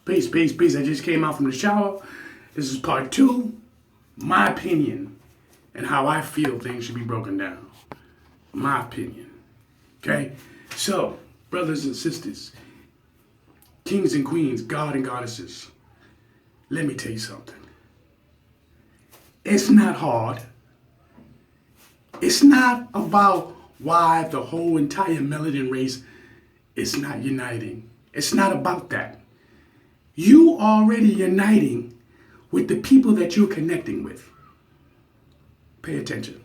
Peace, peace, peace. I just came out from the shower. This is part 2. My opinion and how I feel things should be broken down. My opinion. Okay? So, brothers and sisters, kings and queens, God and goddesses, let me tell you something. It's not hard. It's not about why the whole entire melanin race is not uniting. It's not about that. You already uniting with the people that you're connecting with. Pay attention.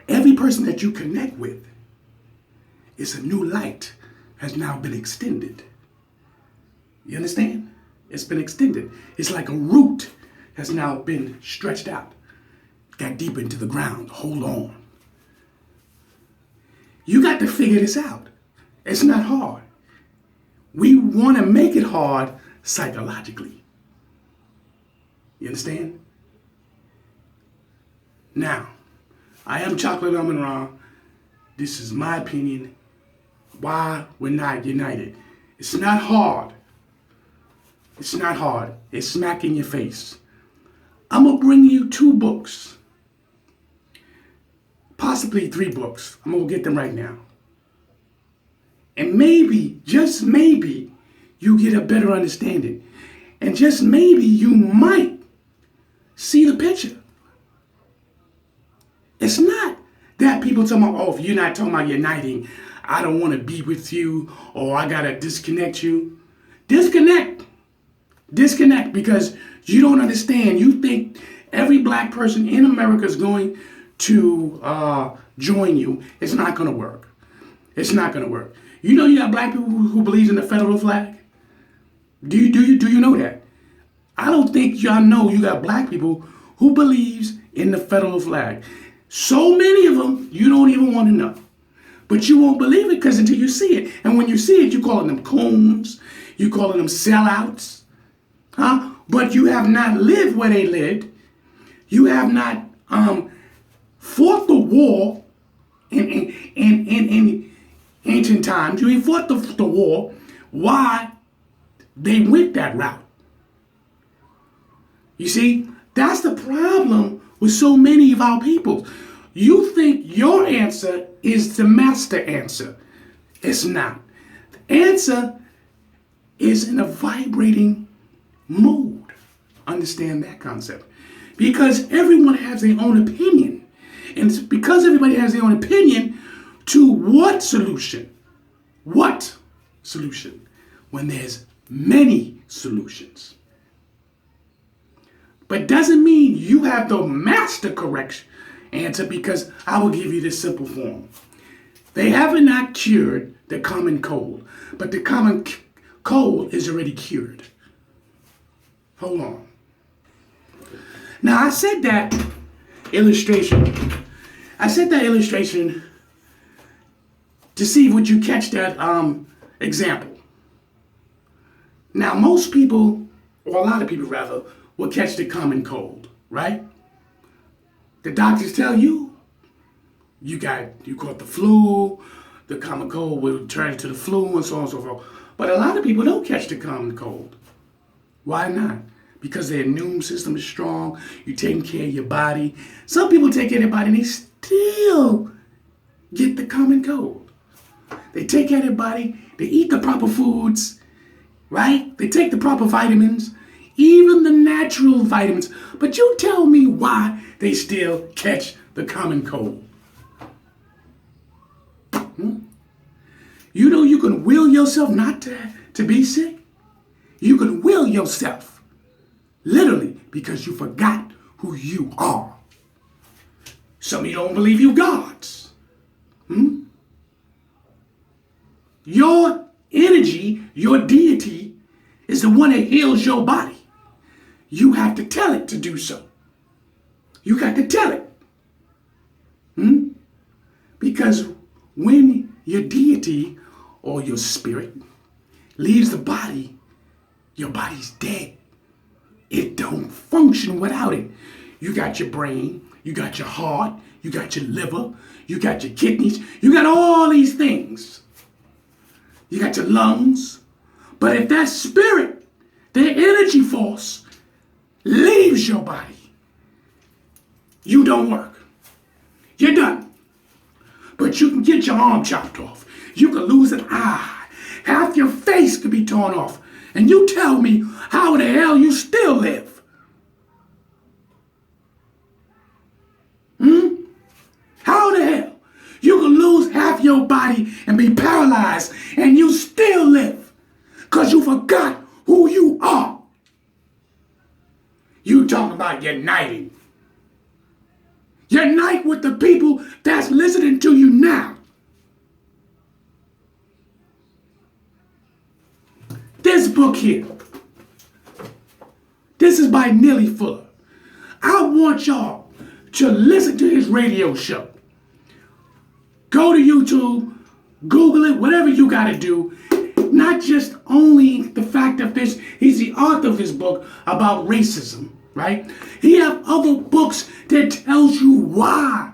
Every person that you connect with is a new light, has now been extended. You understand? It's been extended. It's like a root has now been stretched out, got deep into the ground. Hold on. You got to figure this out. It's not hard. We want to make it hard psychologically. You understand? Now, I am Chocolate Amun Ra. This is my opinion. Why we're not united. It's not hard. It's not hard. It's smack in your face. I'm going to bring you 2 books. Possibly 3 books. I'm going to get them right now. And maybe, just maybe, you get a better understanding. And just maybe you might see the picture. It's not that people talking about, oh, if you're not talking about uniting, I don't want to be with you, or I got to disconnect you. Disconnect. Disconnect, because you don't understand. You think every black person in America is going to join you. It's not going to work. It's not going to work. You know you got black people who believes in the federal flag? Do you know that? I don't think y'all know you got black people who believes in the federal flag. So many of them you don't even want to know. But you won't believe it because until you see it. And when you see it, you calling them coons. You calling them sellouts. Huh? But you have not lived where they lived. You have not fought the war in ancient times. You ain't fought the war. Why they went that route. You see, that's the problem with so many of our people. You think your answer is the master answer. It's not. The answer is in a vibrating mode. Understand that concept. Because everyone has their own opinion. And it's because everybody has their own opinion to what solution? What solution? When there's many solutions. But doesn't mean you have the master correction answer, because I will give you this simple form. They haven't not cured the common cold, but the common cold is already cured. Hold on. Now I said that illustration to see would you catch that example. Now most people, or a lot of people rather, will catch the common cold, right? The doctors tell you, you caught the flu, the common cold will turn into the flu, and so on and so forth. But a lot of people don't catch the common cold. Why not? Because their immune system is strong, you're taking care of your body. Some people take care of their body and they still get the common cold. They take care of their body, they eat the proper foods, right? They take the proper vitamins, even the natural vitamins. But you tell me why they still catch the common cold. You know you can will yourself not to be sick. You can will yourself, literally, because you forgot who you are. Some of you don't believe you gods. Your energy, your deity, is the one that heals your body. You have to tell it to do so. You got to tell it. Because when your deity or your spirit leaves the body, your body's dead. It don't function without it. You got your brain, you got your heart, you got your liver, you got your kidneys, you got all these things. You got your lungs. But if that spirit, the energy force, leaves your body, you don't work. You're done. But you can get your arm chopped off. You can lose an eye. Half your face could be torn off. And you tell me how the hell you still live. How the hell? You can lose half your body and be paralyzed and you still live. Because you forgot who you are. You talking about uniting. Unite with the people that's listening to you now. This book here. This is by Neely Fuller. I want y'all to listen to his radio show. Go to YouTube, Google it, whatever you got to do. Not just only the fact that he's the author of this book about racism, right? He have other books that tells you why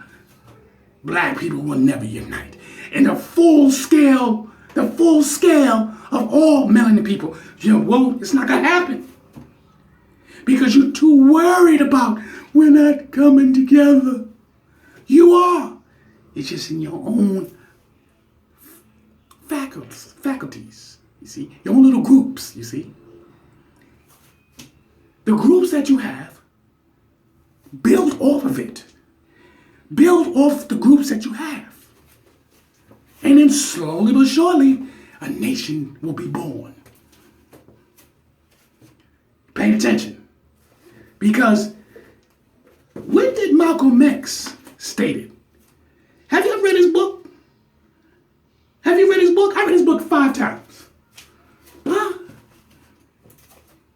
black people will never unite. And the full scale of all melanin people. Well, it's not going to happen. Because you're too worried about we're not coming together. You are. It's just in your own faculties, you see, your own little groups, you see. The groups that you have, build off of it. Build off the groups that you have. And then slowly but surely, a nation will be born. Pay attention. Because when did Malcolm X state it? Have you ever read his book? Have you read his book? I read his book 5 times. Huh?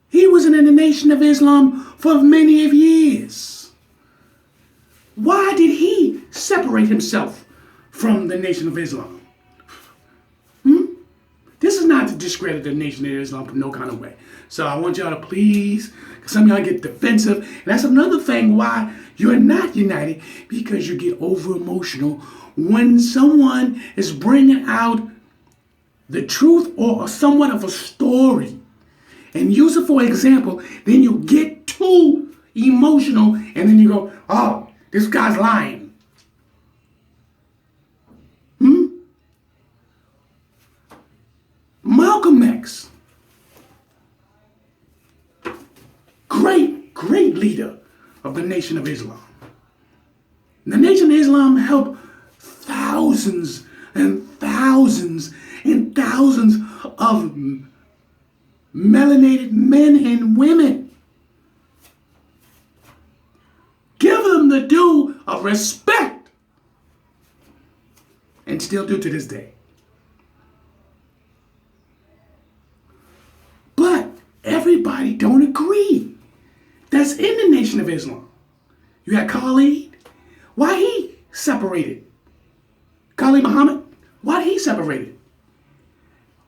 He was in the Nation of Islam for many of years. Why did he separate himself from the Nation of Islam? This is not to discredit the Nation of Islam in no kind of way. So I want y'all to please, because some of y'all get defensive. And that's another thing why you're not united, because you get over emotional when someone is bringing out the truth or somewhat of a story and use it for example. Then you get too emotional and then you go, oh, this guy's lying. Malcolm X, great leader of the Nation of Islam. The Nation of Islam helped thousands and thousands and thousands of melanated men and women. Give them the due of respect, and still do to this day. But everybody don't agree. That's in the Nation of Islam. You got Khalid. Why he separated? Khalid Muhammad. Why he separated?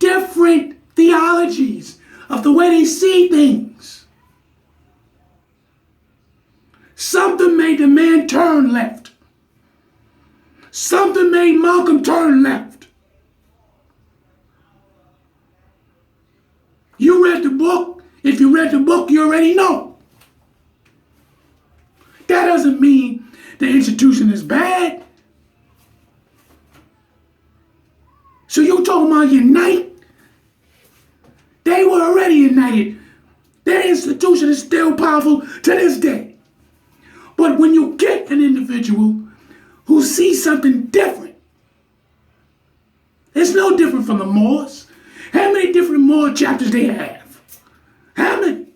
Different theologies of the way they see things. Something made the man turn left. Something made Malcolm turn left. You read the book. If you read the book, you already know. That doesn't mean the institution is bad. So you talking about unite? They were already united. Their institution is still powerful to this day. But when you get an individual who sees something different, it's no different from the Moors. How many different Moor chapters they have? How many?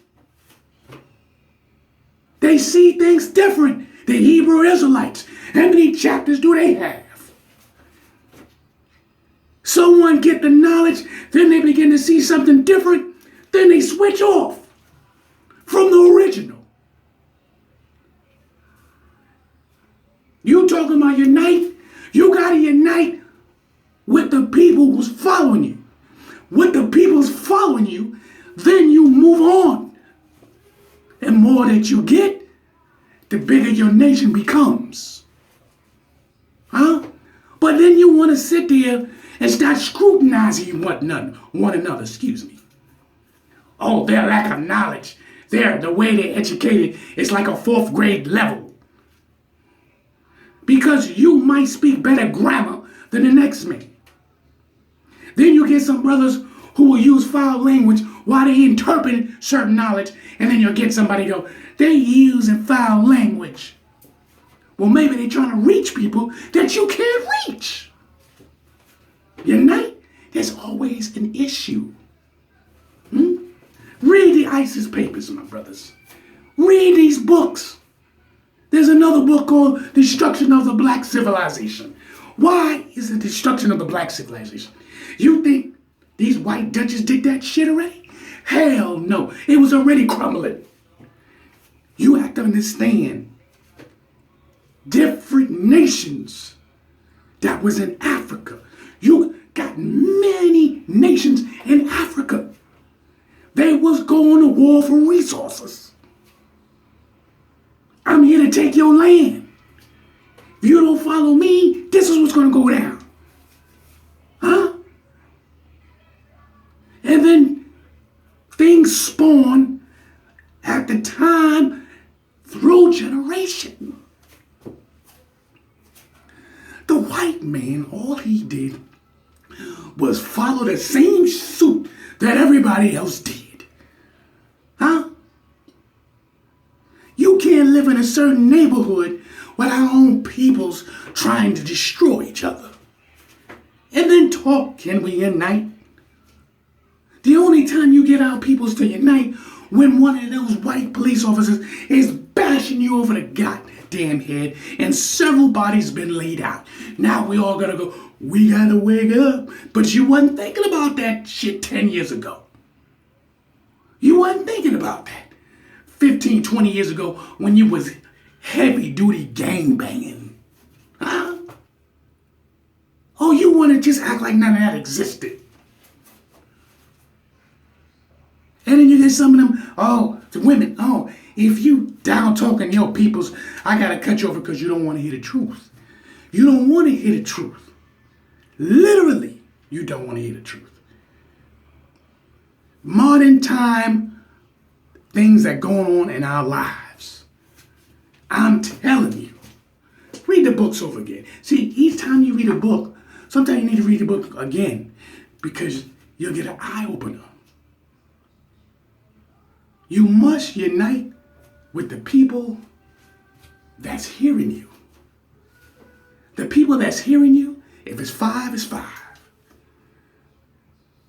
They see things different than Hebrew Israelites. How many chapters do they have? Someone get the knowledge, then they begin to see something different, then they switch off from the original. You talking about unite? You gotta unite with the people who's following you. With the people's following you, then you move on. And more that you get, the bigger your nation becomes. Huh? But then you want to sit there and start scrutinizing one another, excuse me. Oh, their lack of knowledge. The way they're educated is like a fourth grade level. Because you might speak better grammar than the next man. Then you get some brothers who will use foul language while they interpret certain knowledge, and then you'll get somebody go, they're using foul language. Well, maybe they're trying to reach people that you can't reach. Unite, there's always an issue. Read the ISIS papers, my brothers. Read these books. There's another book called Destruction of the Black Civilization. Why is it destruction of the black civilization? You think these white Dutches did that shit already? Hell no. It was already crumbling. You have to understand different nations that was in Africa. You got many nations in Africa. They was going to war for resources. I'm here to take your land. If you don't follow me, this is what's going to go down. Huh? And then things spawn at the time through generation. The white man, all he did was follow the same suit that everybody else did. Huh? You can't live in a certain neighborhood with our own peoples trying to destroy each other. And then talk, can we unite? The only time you get our peoples to unite when one of those white police officers is bashing you over the goddamn head and several bodies been laid out. Now we all gotta go, we gotta wake up. But you wasn't thinking about that shit 10 years ago. You wasn't thinking about that 15, 20 years ago when you was heavy duty gang banging. Huh? Oh, you want to just act like none of that existed. And then you get some of them, the women, if you down talking your peoples, I got to cut you over because you don't want to hear the truth. You don't want to hear the truth. Literally, you don't want to hear the truth. Modern time, things that going on in our lives. I'm telling you. Read the books over again. See, each time you read a book, sometimes you need to read the book again because you'll get an eye opener. You must unite with the people that's hearing you. The people that's hearing you, if it's 5, it's 5.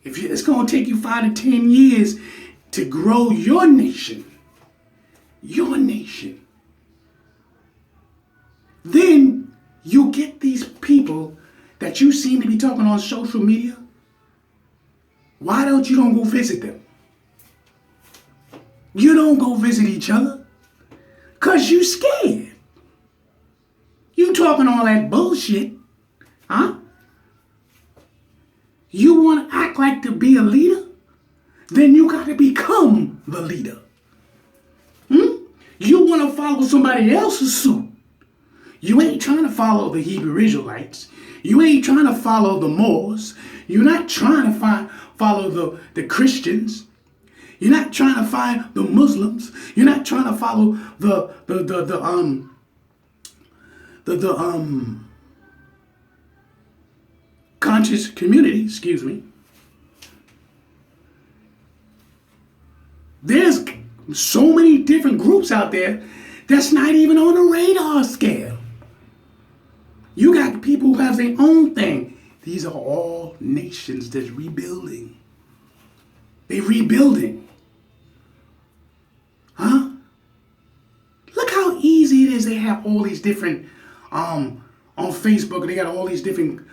It's going to take you 5 to 10 years to grow your nation. Your nation. Then you get these people that you seem to be talking on social media. Why don't you go visit them? You don't go visit each other because you scared. You talking all that bullshit. Huh? You want to act like to be a leader? Then you got to become the leader. You want to follow somebody else's suit. You ain't trying to follow the Hebrew Israelites. You ain't trying to follow the Moors. You're not trying to follow the Christians. You're not trying to find the Muslims. You're not trying to follow the conscious community, excuse me. There's so many different groups out there that's not even on the radar scale. You got people who have their own thing. These are all nations that's rebuilding. They're rebuilding. Huh? Look how easy it is. They have all these different, on Facebook, they got all these different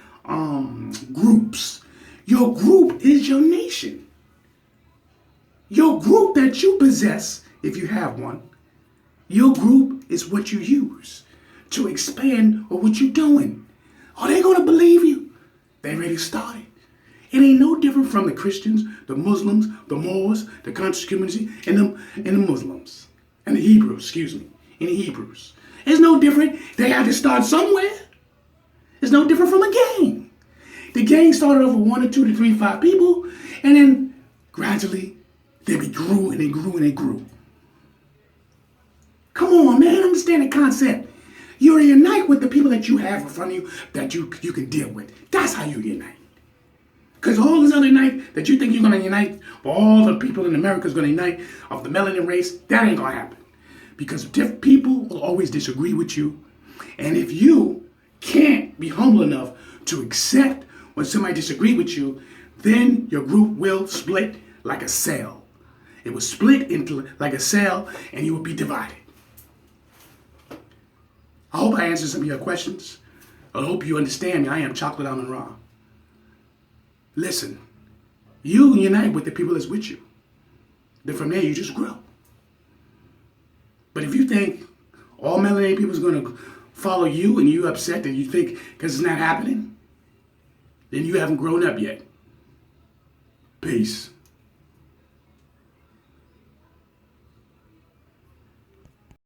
groups. Your group is your nation. Your group that you possess, if you have one, your group is what you use to expand on what you're doing. Are they going to believe you? They already started. It ain't no different from the Christians, the Muslims, the Moors, the conscious community, and the Muslims. And the Hebrews, and the Hebrews. It's no different. They had to start somewhere. It's no different from a gang. The gang started off with 1 or 2 to 3, 5 people, and then gradually they grew and they grew and they grew. Come on, man, understand the concept. You unite with the people that you have in front of you that you can deal with. That's how you unite. Because all this other night that you think you're going to unite, or all the people in America is going to unite of the melanin race, that ain't going to happen. Because different people will always disagree with you. And if you can't be humble enough to accept when somebody disagrees with you, then your group will split like a cell. It will split into like a cell and you will be divided. I hope I answered some of your questions. I hope you understand me. I am Chocolate Amun Ra. Listen, you unite with the people that's with you. Then from there, you just grow. But if you think all melanated people is going to follow you and you upset and you think because it's not happening, then you haven't grown up yet. Peace.